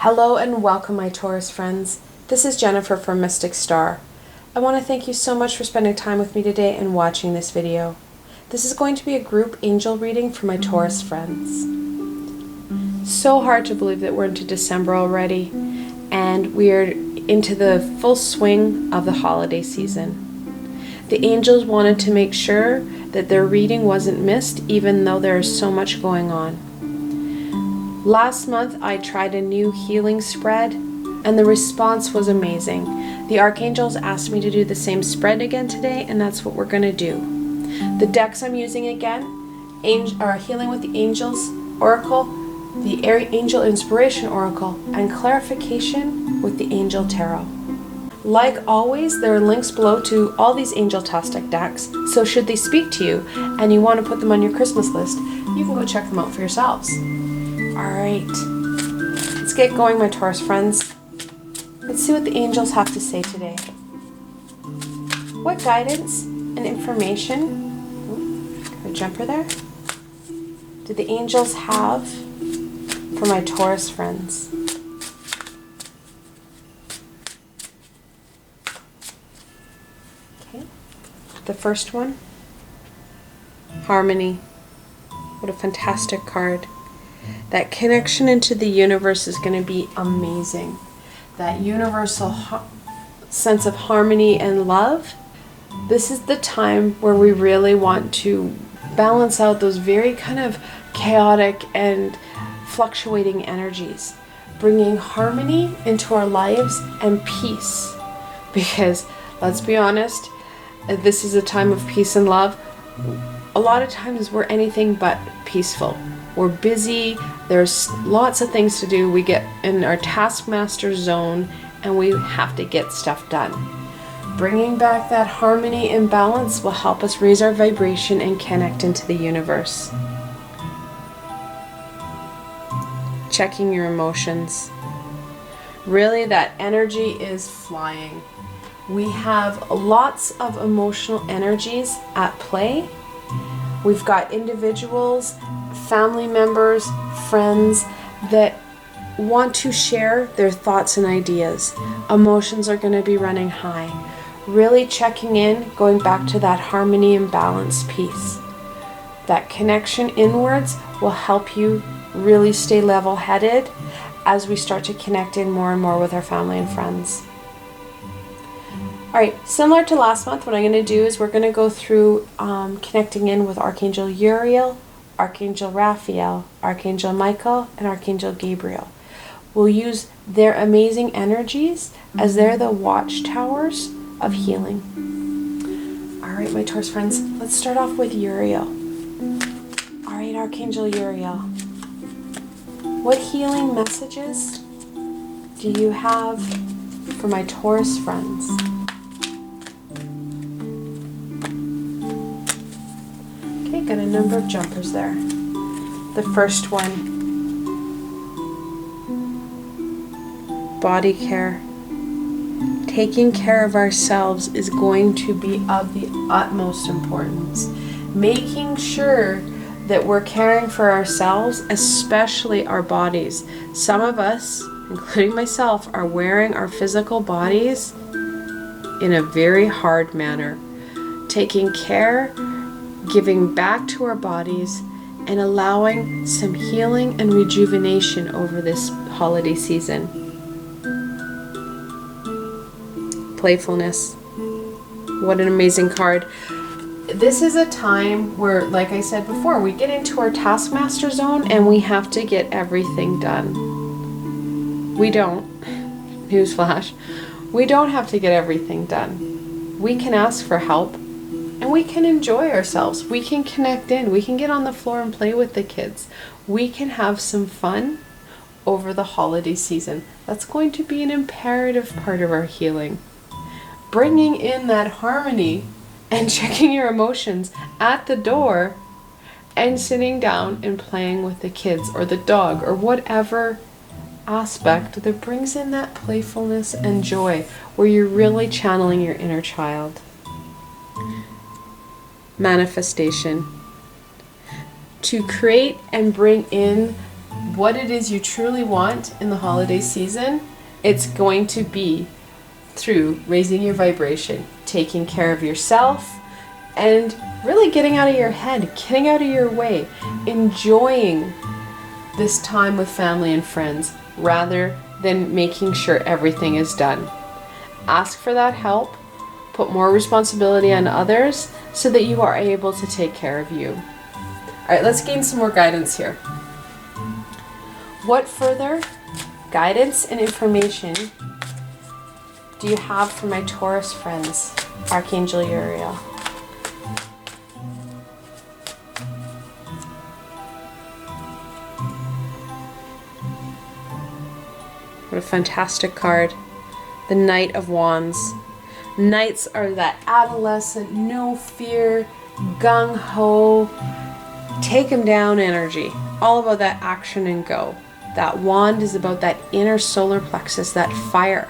Hello and welcome, my Taurus friends. This is Jennifer from Mystic Star. I want to thank you so much for spending time with me today and watching this video. This is going to be a group angel reading for my Taurus friends. So hard to believe that we're into December already, and we are into the full swing of the holiday season. The angels wanted to make sure that their reading wasn't missed, even though there is so much going on. Last month I tried a new healing spread and the response was amazing. The archangels asked me to do the same spread again today, and that's what we're going to do. The decks I'm using again are Healing with the Angels Oracle, the Angel Inspiration Oracle, and Clarification with the Angel Tarot. Like always, there are links below to all these angel-tastic decks, so should they speak to you and you want to put them on your Christmas list, you can go check them out for yourselves. Alright, let's get going, my Taurus friends. Let's see what the angels have to say today. What guidance and information, got a jumper there, do the angels have for my Taurus friends? Okay, the first one, Harmony. What a fantastic card. That connection into the universe is going to be amazing. That universal sense of harmony and love. This is the time where we really want to balance out those very kind of chaotic and fluctuating energies. Bringing harmony into our lives and peace. Because, let's be honest, this is a time of peace and love. A lot of times we're anything but peaceful. We're busy, there's lots of things to do, we get in our taskmaster zone and we have to get stuff done. Bringing back that harmony and balance will help us raise our vibration and connect into the universe. Checking your emotions. Really, that energy is flying. We have lots of emotional energies at play. We've got individuals, family members, friends that want to share their thoughts and ideas. Emotions are going to be running high. Really checking in, going back to that harmony and balance piece. That connection inwards will help you really stay level-headed as we start to connect in more and more with our family and friends. Alright, similar to last month, what I'm going to do is we're going to go through connecting in with Archangel Uriel, Archangel Raphael, Archangel Michael, and Archangel Gabriel. We'll use their amazing energies as they're the watchtowers of healing. Alright, my Taurus friends, let's start off with Uriel. Alright, Archangel Uriel. What healing messages do you have for my Taurus friends? Okay, got a number of jumpers there. The first one, body care. Taking care of ourselves is going to be of the utmost importance. Making sure that we're caring for ourselves, especially our bodies. Some of us, including myself, are wearing our physical bodies in a very hard manner. Taking care, giving back to our bodies, and allowing some healing and rejuvenation over this holiday season. Playfulness. What an amazing card. This is a time where, like I said before, we get into our taskmaster zone and we have to get everything done. We don't. Newsflash. We don't have to get everything done. We can ask for help. And we can enjoy ourselves. We can connect in. We can get on the floor and play with the kids. We can have some fun over the holiday season. That's going to be an imperative part of our healing. Bringing in that harmony and checking your emotions at the door and sitting down and playing with the kids or the dog or whatever aspect that brings in that playfulness and joy where you're really channeling your inner child. Manifestation. To create and bring in what it is you truly want in the holiday season, it's going to be through raising your vibration, taking care of yourself, and really getting out of your head, getting out of your way, enjoying this time with family and friends rather than making sure everything is done. Ask for that help, put more responsibility on others so that you are able to take care of you. All right, let's gain some more guidance here. What further guidance and information do you have for my Taurus friends, Archangel Uriel? What a fantastic card. The Knight of Wands. Knights are that adolescent, no fear, gung-ho, take them down energy. All about that action and go. That wand is about that inner solar plexus, that fire.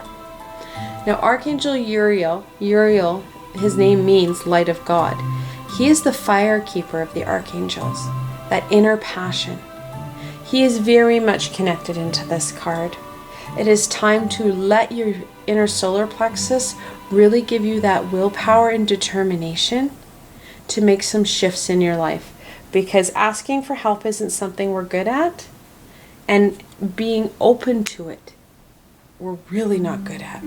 Now Archangel Uriel, his name means light of God. He is the fire keeper of the archangels, that inner passion. He is very much connected into this card. It is time to let your inner solar plexus really give you that willpower and determination to make some shifts in your life. Because asking for help isn't something we're good at, and being open to it, we're really not good at.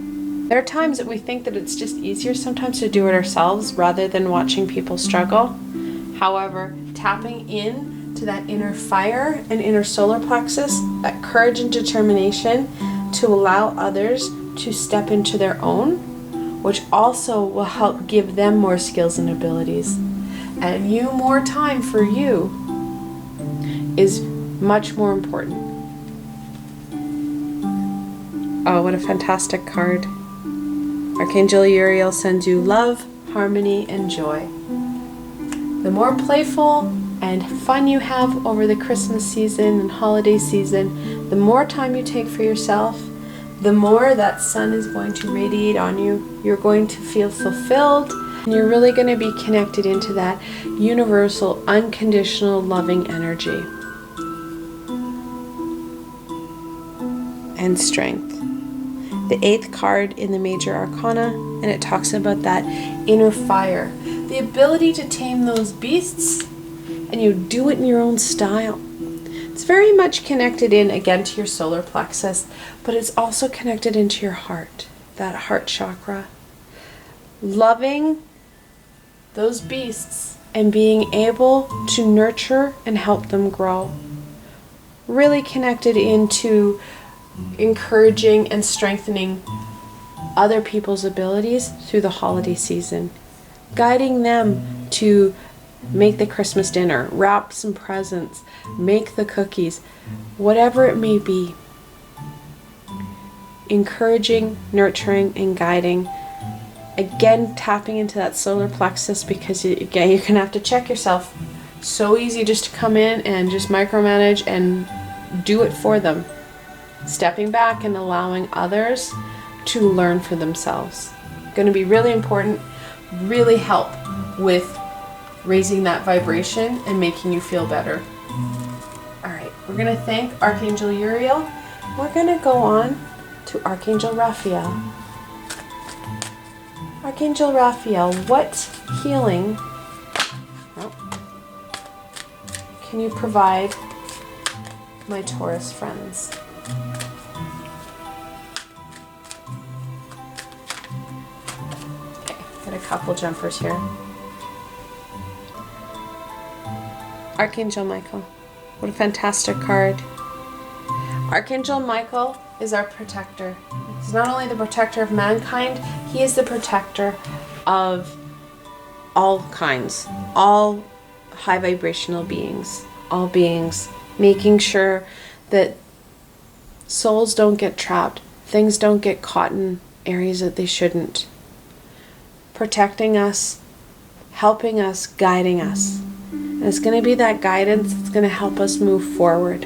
There are times that we think that it's just easier sometimes to do it ourselves rather than watching people struggle. However, tapping in to that inner fire and inner solar plexus, that courage and determination to allow others to step into their own, which also will help give them more skills and abilities. And you more time for you is much more important. Oh, what a fantastic card. Archangel Uriel sends you love, harmony, and joy. The more playful and fun you have over the Christmas season and holiday season, the more time you take for yourself, the more that sun is going to radiate on you. You're going to feel fulfilled, and you're really going to be connected into that universal, unconditional, loving energy and strength. The 8th card in the Major Arcana, and it talks about that inner fire, the ability to tame those beasts, and you do it in your own style. It's very much connected in, again, to your solar plexus, but it's also connected into your heart, that heart chakra. Loving those beasts and being able to nurture and help them grow. Really connected into encouraging and strengthening other people's abilities through the holiday season. Guiding them to make the Christmas dinner, wrap some presents, make the cookies, whatever it may be. Encouraging, nurturing, and guiding. Again, tapping into that solar plexus, because you're going to have to check yourself. So easy just to come in and just micromanage and do it for them. Stepping back and allowing others to learn for themselves. Going to be really important, really help with raising that vibration and making you feel better. Alright, we're going to thank Archangel Uriel. We're going to go on to Archangel Raphael. Archangel Raphael, what healing can you provide my Taurus friends? Okay, got a couple jumpers here. Archangel Michael, what a fantastic card. Archangel Michael is our protector. He's not only the protector of mankind, he is the protector of all kinds, all high vibrational beings, all beings, making sure that souls don't get trapped, things don't get caught in areas that they shouldn't. Protecting us, helping us, guiding us. And it's going to be that guidance that's going to help us move forward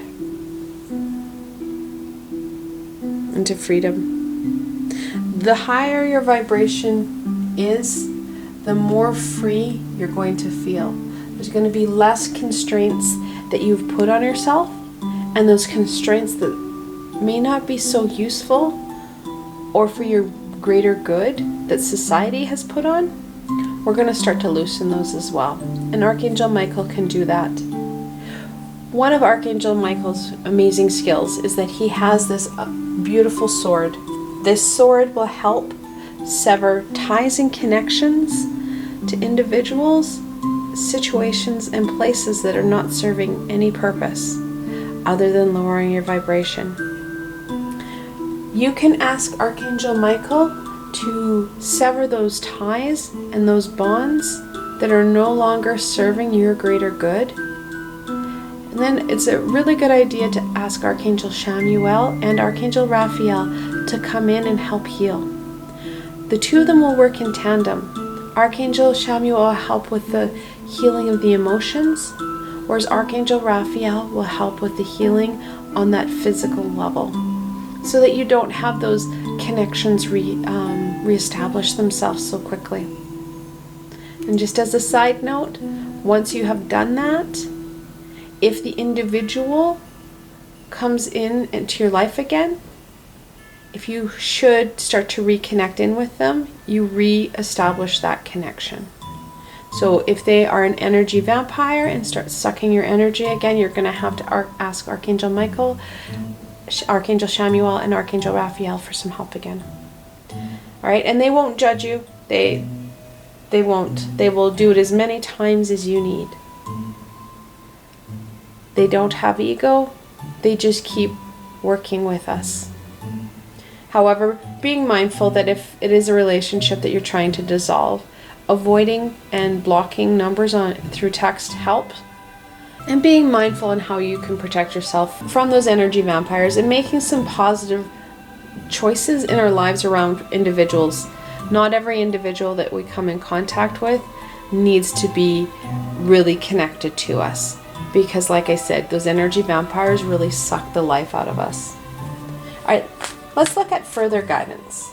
into freedom. The higher your vibration is, the more free you're going to feel. There's going to be less constraints that you've put on yourself, and those constraints that may not be so useful or for your greater good that society has put on, we're going to start to loosen those as well. And Archangel Michael can do that. One of Archangel Michael's amazing skills is that he has this beautiful sword. This sword will help sever ties and connections to individuals, situations, and places that are not serving any purpose other than lowering your vibration. You can ask Archangel Michael to sever those ties and those bonds that are no longer serving your greater good. And then it's a really good idea to ask Archangel Chamuel and Archangel Raphael to come in and help heal. The two of them will work in tandem. Archangel Chamuel will help with the healing of the emotions, whereas Archangel Raphael will help with the healing on that physical level, so that you don't have those connections reestablish themselves so quickly. And just as a side note, once you have done that, if the individual comes into your life again, if you should start to reconnect in with them, you re-establish that connection. So if they are an energy vampire and start sucking your energy again, you're going to have to ask Archangel Michael, Archangel Chamuel, and Archangel Raphael for some help again. All right, and they won't judge you. They won't. They will do it as many times as you need. They don't have ego. They just keep working with us. However, being mindful that if it is a relationship that you're trying to dissolve, avoiding and blocking numbers through text helps. And being mindful in how you can protect yourself from those energy vampires and making some positive choices in our lives around individuals. Not every individual that we come in contact with needs to be really connected to us, because like I said, those energy vampires really suck the life out of us. All right, let's look at further guidance.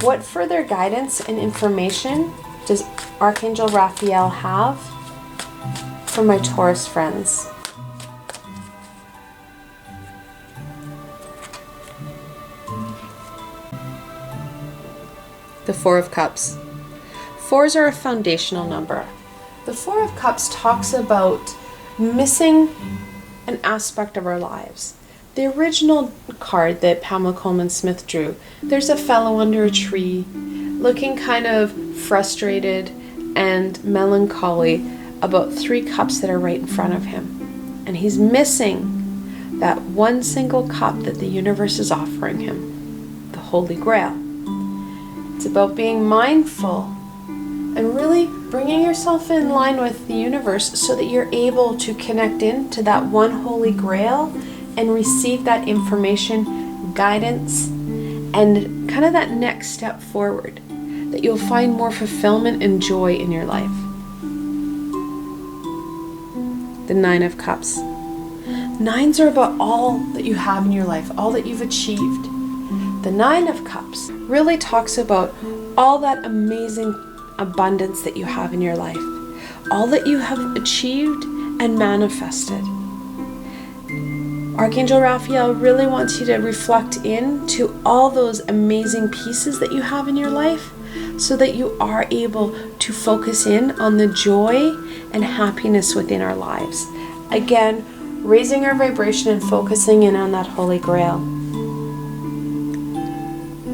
What further guidance and information does Archangel Raphael have for my Taurus friends? The Four of Cups. Fours are a foundational number. The Four of Cups talks about missing an aspect of our lives. The original card that Pamela Coleman Smith drew, there's a fellow under a tree looking kind of frustrated and melancholy about 3 cups that are right in front of him. And he's missing that one single cup that the universe is offering him, the Holy Grail. It's about being mindful and really bringing yourself in line with the universe so that you're able to connect into that one Holy Grail and receive that information, guidance, and kind of that next step forward, that you'll find more fulfillment and joy in your life. The Nine of Cups. Nines are about all that you have in your life, all that you've achieved. The Nine of Cups really talks about all that amazing abundance that you have in your life, all that you have achieved and manifested. Archangel Raphael really wants you to reflect into all those amazing pieces that you have in your life so that you are able to focus in on the joy and happiness within our lives. Again, raising our vibration and focusing in on that Holy Grail.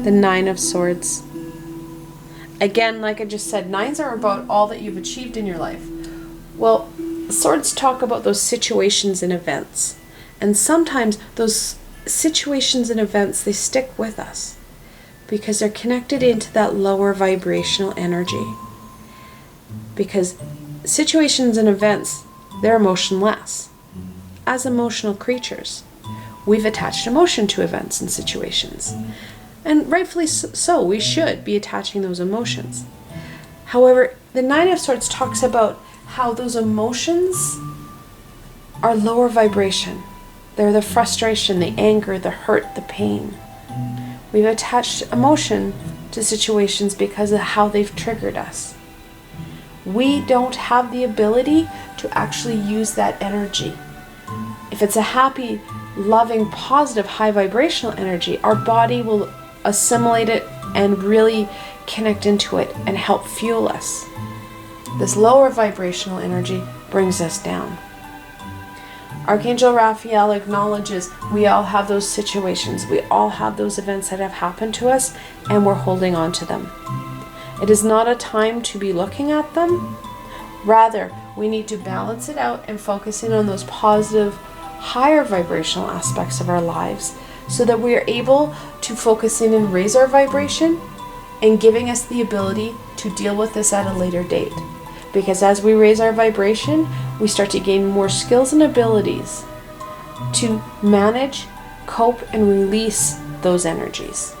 The Nine of Swords. Again, like I just said, nines are about all that you've achieved in your life. Well, swords talk about those situations and events. And sometimes those situations and events, they stick with us because they're connected into that lower vibrational energy. Because situations and events, they're emotionless. As emotional creatures, we've attached emotion to events and situations. And rightfully so, we should be attaching those emotions. However, the Nine of Swords talks about how those emotions are lower vibration. They're the frustration, the anger, the hurt, the pain. We've attached emotion to situations because of how they've triggered us. We don't have the ability to actually use that energy. If If it's a happy, loving, positive, high vibrational energy, our body will assimilate it and really connect into it and help fuel us. This lower vibrational energy brings us down. Archangel Raphael acknowledges we all have those situations, we all have those events that have happened to us, and we're holding on to them. It is not a time to be looking at them. Rather, we need to balance it out and focus in on those positive, higher vibrational aspects of our lives so that we are able to focus in and raise our vibration and giving us the ability to deal with this at a later date. Because as we raise our vibration, we start to gain more skills and abilities to manage, cope, and release those energies.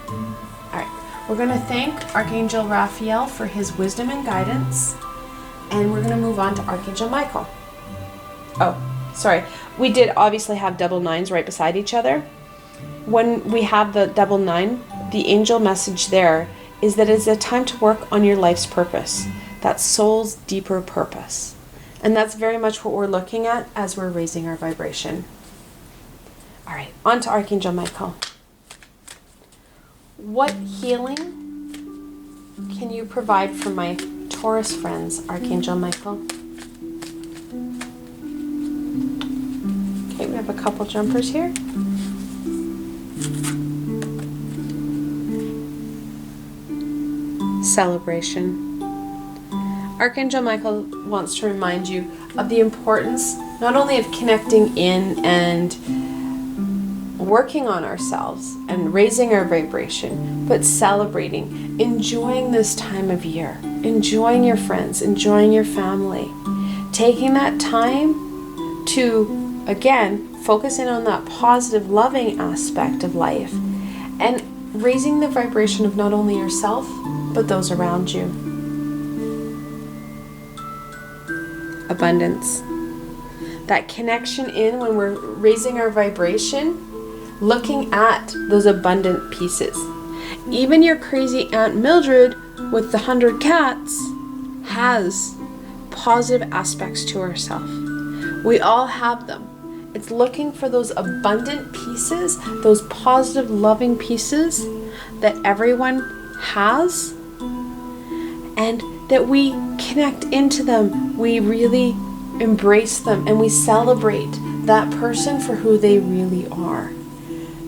All right, we're going to thank Archangel Raphael for his wisdom and guidance, and we're going to move on to Archangel Michael. Oh, sorry. We did obviously have double nines right beside each other. When we have the double nine, the angel message there is that it's a time to work on your life's purpose. That soul's deeper purpose. And that's very much what we're looking at as we're raising our vibration. All right, on to Archangel Michael. What healing can you provide for my Taurus friends, Archangel Michael? Okay, we have a couple jumpers here. Celebration. Archangel Michael wants to remind you of the importance not only of connecting in and working on ourselves and raising our vibration, but celebrating, enjoying this time of year, enjoying your friends, enjoying your family, taking that time to, again, focus in on that positive, loving aspect of life and raising the vibration of not only yourself, but those around you. Abundance. That connection in when we're raising our vibration, looking at those abundant pieces. Even your crazy Aunt Mildred with the 100 cats has positive aspects to herself. We all have them. It's looking for those abundant pieces, those positive, loving pieces that everyone has, and that we connect into them, we really embrace them, and we celebrate that person for who they really are.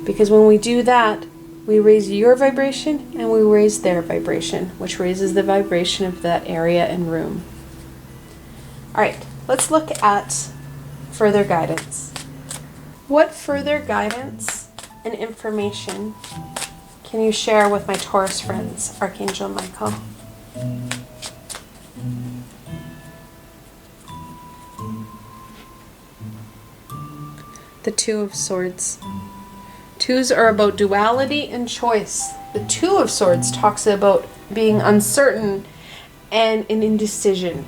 Because when we do that, we raise your vibration and we raise their vibration, which raises the vibration of that area and room. All right, let's look at further guidance. What further guidance and information can you share with my Taurus friends, Archangel Michael? The Two of Swords. Twos are about duality and choice. The Two of Swords talks about being uncertain and an indecision.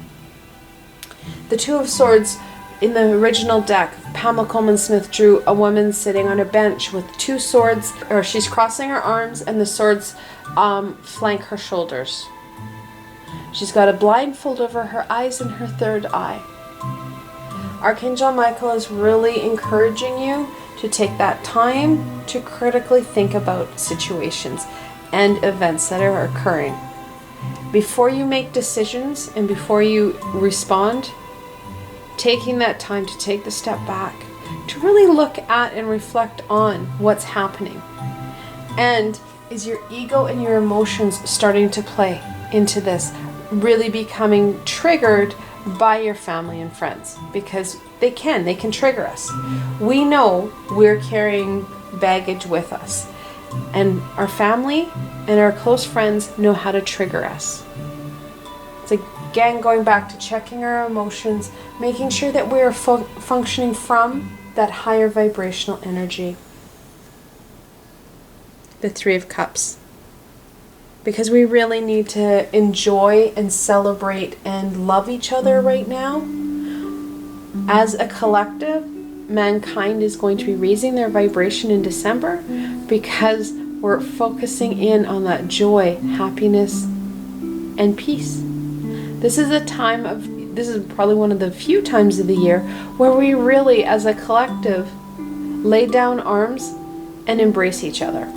The Two of Swords, in the original deck, Pamela Coleman Smith drew a woman sitting on a bench with two swords, or she's crossing her arms and the swords flank her shoulders. She's got a blindfold over her eyes and her third eye. Archangel Michael is really encouraging you to take that time to critically think about situations and events that are occurring. Before you make decisions and before you respond, taking that time to take the step back, to really look at and reflect on what's happening. And is your ego and your emotions starting to play into this, really becoming triggered by your family and friends? Because they can trigger us. We know we're carrying baggage with us, and our family and our close friends know how to trigger us. It's again going back to checking our emotions, making sure that we are functioning from that higher vibrational energy. The Three of Cups. Because we really need to enjoy and celebrate and love each other right now. As a collective, mankind is going to be raising their vibration in December because we're focusing in on that joy, happiness, and peace. This is a time of this is probably one of the few times of the year where we really, as a collective, lay down arms and embrace each other.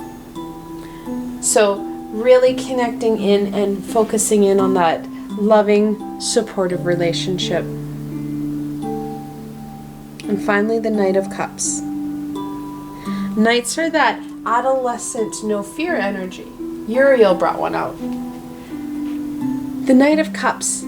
So really connecting in and focusing in on that loving, supportive relationship. And finally, the Knight of Cups. Knights are that adolescent, no fear energy. Uriel brought one out. The Knight of Cups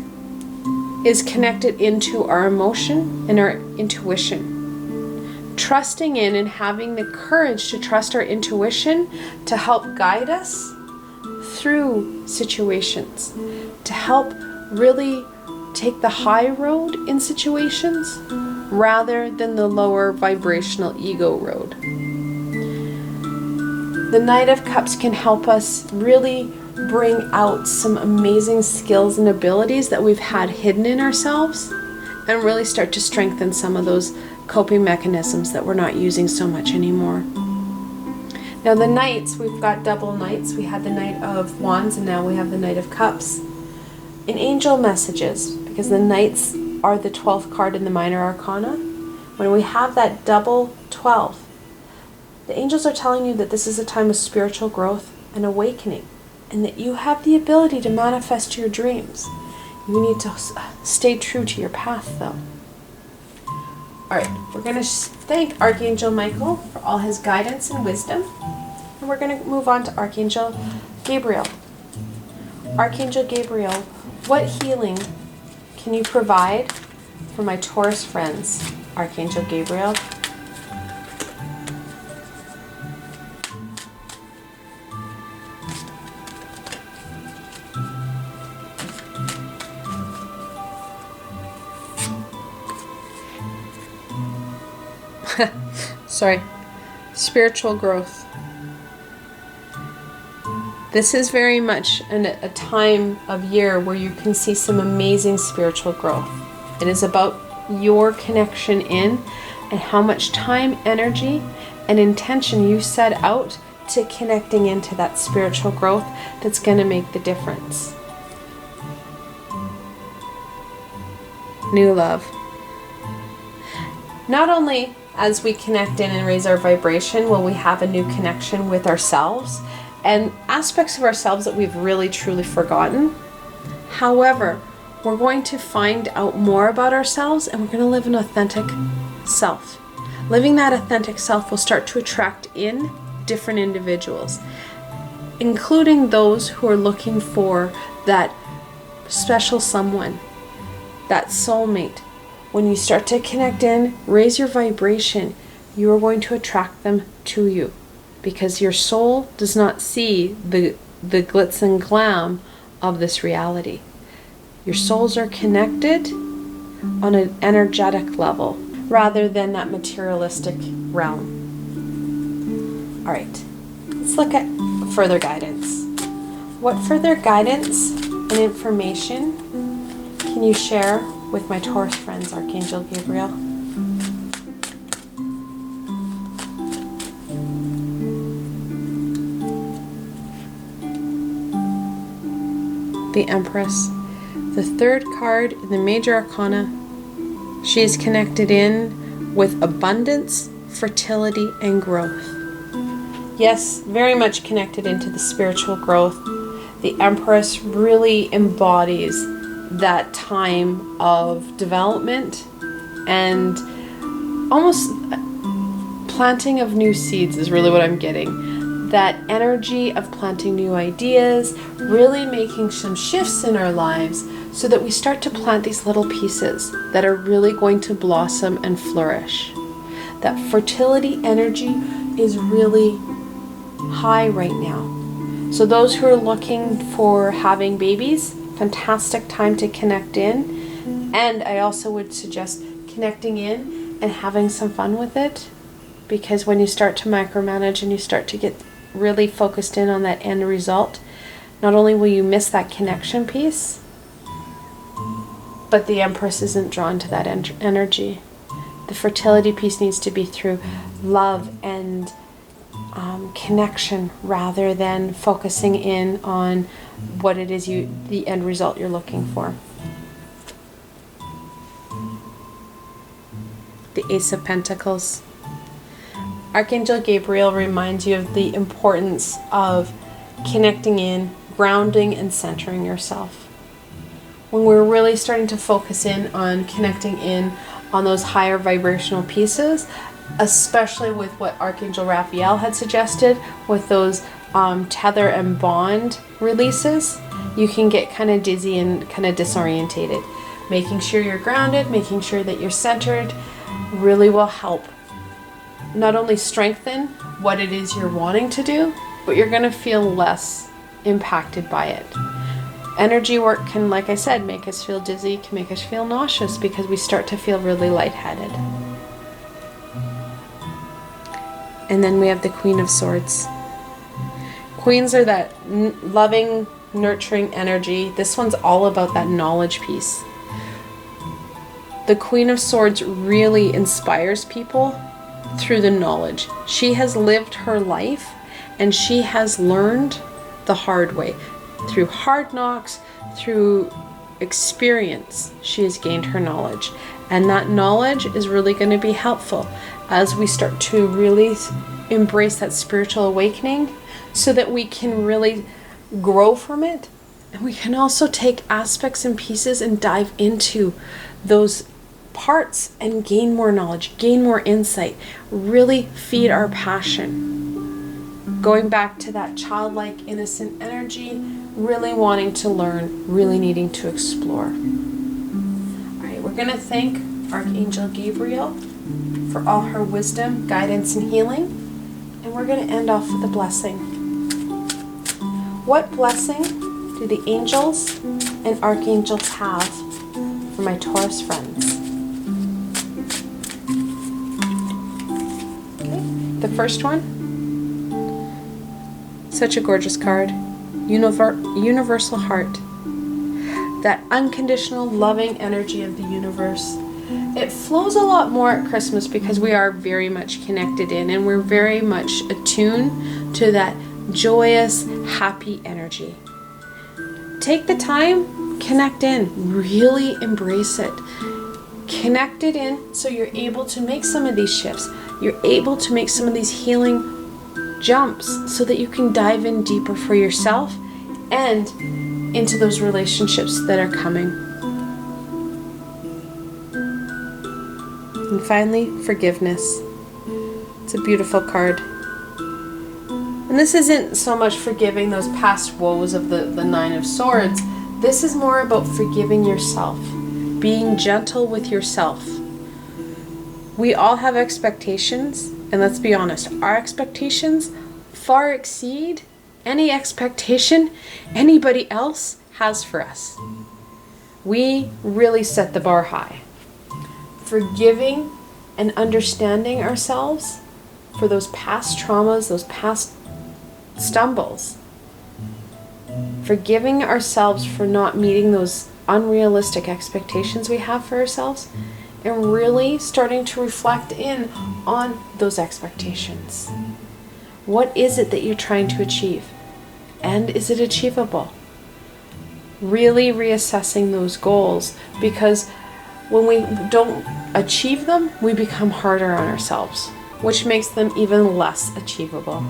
is connected into our emotion and our intuition. Trusting in and having the courage to trust our intuition to help guide us through situations, to help really take the high road in situations rather than the lower vibrational ego road. The Knight of Cups can help us really bring out some amazing skills and abilities that we've had hidden in ourselves and really start to strengthen some of those coping mechanisms that we're not using so much anymore. Now the Knights, we've got double Knights. We had the Knight of Wands and now we have the Knight of Cups. In angel messages, because the Knights are the 12th card in the minor arcana, when we have that double 12, the angels are telling you that this is a time of spiritual growth and awakening, and that you have the ability to manifest your dreams. You need to stay true to your path, though. Alright, we're going to thank Archangel Michael for all his guidance and wisdom. And we're going to move on to Archangel Gabriel. Archangel Gabriel, what healing can you provide for my Taurus friends? Archangel Gabriel. Sorry. Spiritual growth. This is very much a time of year where you can see some amazing spiritual growth. It is about your connection in and how much time, energy, and intention you set out to connecting into that spiritual growth that's going to make the difference. New love. Not only as we connect in and raise our vibration will we have a new connection with ourselves and aspects of ourselves that we've really truly forgotten. However, we're going to find out more about ourselves and we're going to live an authentic self. Living that authentic self will start to attract in different individuals, including those who are looking for that special someone, that soulmate. When you start to connect in, raise your vibration, you are going to attract them to you, because your soul does not see the glitz and glam of this reality. Your souls are connected on an energetic level rather than that materialistic realm. All right, let's look at further guidance. What further guidance and information can you share with my Taurus friends, Archangel Gabriel? The Empress, the third card in the major arcana. She is connected in with abundance, fertility, and growth. Yes, very much connected into the spiritual growth. The Empress really embodies that time of development and almost planting of new seeds is really what I'm getting. That energy of planting new ideas, really making some shifts in our lives so that we start to plant these little pieces that are really going to blossom and flourish. That fertility energy is really high right now. So those who are looking for having babies, fantastic time to connect in. And I also would suggest connecting in and having some fun with it, because when you start to micromanage and you start to get really focused in on that end result, not only will you miss that connection piece, but the Empress isn't drawn to that energy. The fertility piece needs to be through love and connection rather than focusing in on what it is the end result you're looking for. Ace of Pentacles. Archangel Gabriel reminds you of the importance of connecting in, grounding, and centering yourself. When we're really starting to focus in on connecting in on those higher vibrational pieces, especially with what Archangel Raphael had suggested with those tether and bond releases, you can get kind of dizzy and kind of disorientated. Making sure you're grounded, making sure that you're centered really will help not only strengthen what it is you're wanting to do, but you're going to feel less impacted by it. Energy work can, like I said, make us feel dizzy, can make us feel nauseous because we start to feel really lightheaded. And then we have the Queen of Swords. Queens are that loving, nurturing energy. This one's all about that knowledge piece. The Queen of Swords really inspires people through the knowledge. She has lived her life and she has learned the hard way. Through hard knocks, through experience, she has gained her knowledge. And that knowledge is really going to be helpful as we start to really embrace that spiritual awakening so that we can really grow from it. And we can also take aspects and pieces and dive into those parts and gain more knowledge, gain more insight, really feed our passion. Going back to that childlike, innocent energy, really wanting to learn, really needing to explore. All right, we're going to thank Archangel Gabriel for all her wisdom, guidance, and healing. And we're going to end off with a blessing. What blessing do the angels and archangels have for my Taurus friends? The first one, such a gorgeous card, universal heart, that unconditional loving energy of the universe. It flows a lot more at Christmas because we are very much connected in and we're very much attuned to that joyous, happy energy. Take the time, connect in, really embrace it. Connect it in so you're able to make some of these shifts. You're able to make some of these healing jumps so that you can dive in deeper for yourself and into those relationships that are coming. And finally, forgiveness. It's a beautiful card. And this isn't so much forgiving those past woes of the Nine of Swords. This is more about forgiving yourself, being gentle with yourself. We all have expectations, and let's be honest, our expectations far exceed any expectation anybody else has for us. We really set the bar high. Forgiving and understanding ourselves for those past traumas, those past stumbles. Forgiving ourselves for not meeting those unrealistic expectations we have for ourselves, and really starting to reflect in on those expectations. What is it that you're trying to achieve? And is it achievable? Really reassessing those goals, because when we don't achieve them, we become harder on ourselves, which makes them even less achievable.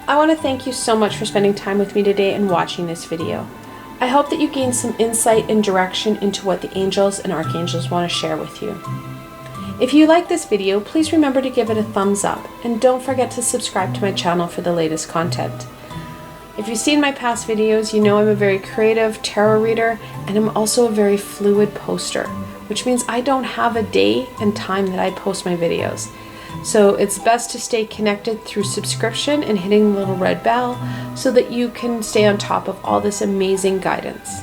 I want to thank you so much for spending time with me today and watching this video. I hope that you gained some insight and direction into what the angels and archangels want to share with you. If you like this video, please remember to give it a thumbs up and don't forget to subscribe to my channel for the latest content. If you've seen my past videos, you know I'm a very creative tarot reader and I'm also a very fluid poster, which means I don't have a day and time that I post my videos. So it's best to stay connected through subscription and hitting the little red bell so that you can stay on top of all this amazing guidance.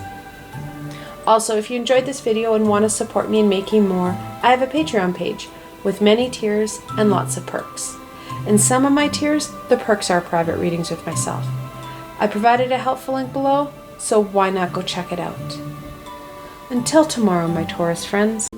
Also, if you enjoyed this video and want to support me in making more, I have a Patreon page with many tiers and lots of perks. In some of my tiers, the perks are private readings with myself. I provided a helpful link below, so why not go check it out. Until tomorrow, my Taurus friends.